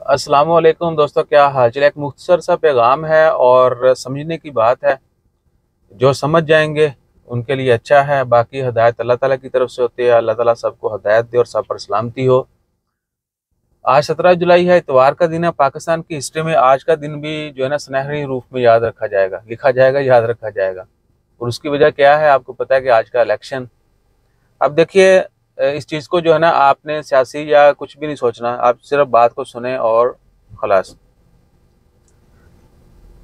अस्सलाम वालेकुम दोस्तों, क्या हाल चाल। एक मुख्तसर सा पैगाम है और समझने की बात है। जो समझ जाएंगे उनके लिए अच्छा है, बाकी हदायत अल्लाह ताला की तरफ से होती है। अल्लाह ताला सबको हदायत दे और सब पर सलामती हो। आज 17 जुलाई है, इतवार का दिन है। पाकिस्तान की हिस्ट्री में आज का दिन भी जो है ना सुनहरी रूप में याद रखा जाएगा, लिखा जाएगा, याद रखा जाएगा। और उसकी वजह क्या है, आपको पता है कि आज का इलेक्शन। अब देखिए, इस चीज़ को जो है ना आपने सियासी या कुछ भी नहीं सोचना, आप सिर्फ बात को सुने और खलास।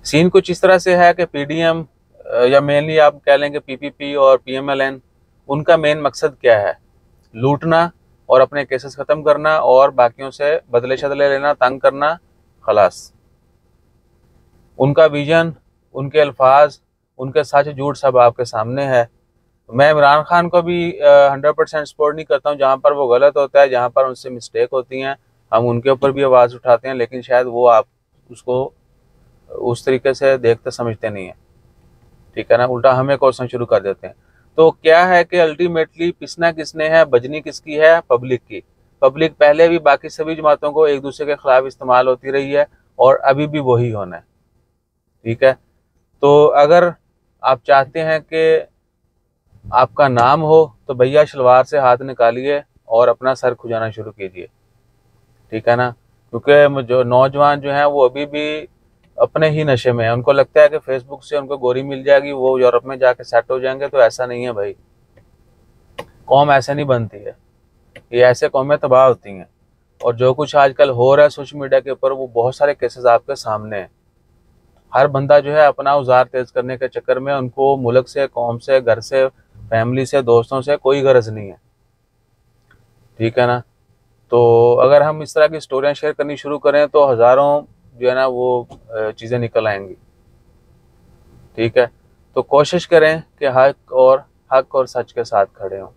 सीन कुछ इस तरह से है कि पीडीएम या मेनली आप कह लेंगे पीपीपी और पीएमएलएन, उनका मेन मकसद क्या है? लूटना और अपने केसेस ख़त्म करना और बाकियों से बदले शदले लेना, तंग करना, खलास। उनका विजन, उनके अल्फाज, उनके सच झूठ सब आपके सामने है। मैं इमरान खान को भी 100% सपोर्ट नहीं करता हूँ। जहाँ पर वो गलत होता है, जहाँ पर उनसे मिस्टेक होती हैं, हम उनके ऊपर भी आवाज़ उठाते हैं, लेकिन शायद वो आप उसको उस तरीके से देखते समझते नहीं है। ठीक है ना, उल्टा हमें क्वेश्चन शुरू कर देते हैं। तो क्या है कि अल्टीमेटली पिसना किसने है, बजनी किसकी है? पब्लिक की। पब्लिक पहले भी बाकी सभी जमातों को एक दूसरे के खिलाफ इस्तेमाल होती रही है और अभी भी वही होना है। ठीक है, तो अगर आप चाहते हैं कि आपका नाम हो तो भैया शलवार से हाथ निकालिए और अपना सर खुजाना शुरू कीजिए। ठीक है ना, क्योंकि जो नौजवान जो हैं वो अभी भी अपने ही नशे में है। उनको लगता है कि फेसबुक से उनको गोरी मिल जाएगी, वो यूरोप में जाके सेट हो जाएंगे। तो ऐसा नहीं है भाई, कौम ऐसे नहीं बनती है। ये ऐसे कौमें तबाह होती हैं। और जो कुछ आजकल हो रहा है सोशल मीडिया के ऊपर, वो बहुत सारे केसेस आपके सामने हैं। हर बंदा जो है अपना औजार तेज करने के चक्कर में, उनको मुल्क से, कौम से, घर से, फैमिली से, दोस्तों से कोई गरज नहीं है। ठीक है ना, तो अगर हम इस तरह की स्टोरियाँ शेयर करनी शुरू करें तो हज़ारों जो है ना वो चीज़ें निकल आएंगी। ठीक है, तो कोशिश करें कि हक और सच के साथ खड़े हों।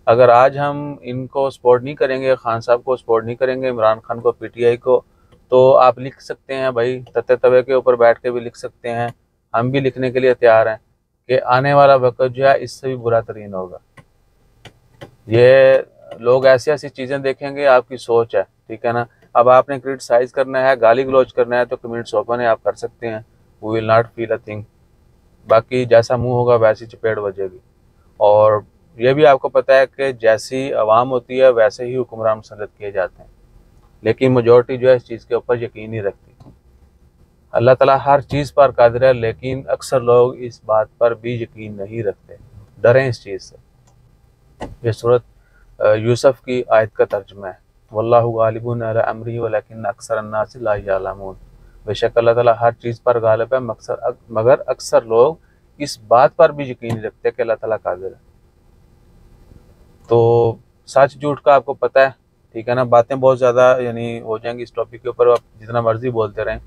अगर आज हम इनको सपोर्ट नहीं करेंगे, खान साहब को सपोर्ट नहीं करेंगे, इमरान खान को, पीटीआई को, तो आप लिख सकते हैं भाई, तत्ते तवे के ऊपर बैठ के भी लिख सकते हैं। हम भी लिखने के लिए तैयार हैं कि आने वाला वक्त जो है इससे भी बुरा तरीन होगा। ये लोग ऐसी ऐसी चीज़ें देखेंगे, आपकी सोच है। ठीक है ना, अब आपने क्रिटिसाइज करना है, गाली गलौज करना है, तो कमेंट्स ओपन है, आप कर सकते हैं। We will not feel a thing. बाकी जैसा मुंह होगा वैसी चपेट बजेगी। और ये भी आपको पता है कि जैसी आवाम होती है वैसे ही हुक्मरान मुसल्लत किए जाते हैं, लेकिन मेजॉरिटी जो है इस चीज़ के ऊपर यकीन नहीं रखती। अल्लाह ताला हर चीज़ पर कादिर है, लेकिन अक्सर लोग इस बात पर भी यकीन नहीं रखते, डरें इस चीज़ से। ये सूरत यूसुफ की आयत का तर्जुमा है, वल्लाहु गालिबुन अला अम्रिही वलकिन अक्सर अन्नास ला यअलमून। बेशक अल्लाह ताला हर चीज़ पर गालिब है, मगर अक्सर लोग इस बात पर भी यकीन नहीं रखते कि अल्लाह ताला कादिर है। तो सच झूठ का आपको पता है। ठीक है ना, बातें बहुत ज़्यादा यानी हो जाएंगी इस टॉपिक के ऊपर, आप जितना मर्जी बोलते रहें।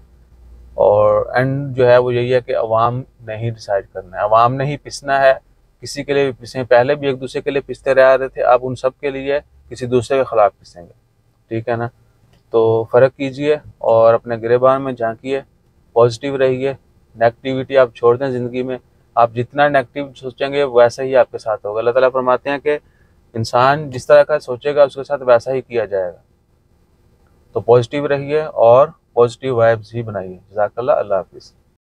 और एंड जो है वो यही है कि अवाम ने ही डिसाइड करना है, अवाम ने ही पिसना है। किसी के लिए भी पिसें, पहले भी एक दूसरे के लिए पिसते रह रहे थे, अब उन सब के लिए किसी दूसरे के खिलाफ पिसेंगे। ठीक है ना, तो फ़र्क कीजिए और अपने गिरेबान में झांकिए, पॉजिटिव रहिए। नेगेटिविटी आप छोड़ दें ज़िंदगी में। आप जितना नेगेटिव सोचेंगे वैसा ही आपके साथ होगा। अल्लाह ताला फरमाते हैं कि इंसान जिस तरह का सोचेगा उसके साथ वैसा ही किया जाएगा। तो पॉजिटिव रहिए और पॉजिटिव वाइब्स ही बनाइए। जज़ाकल्लाह, अल्लाह हाफ़िज़।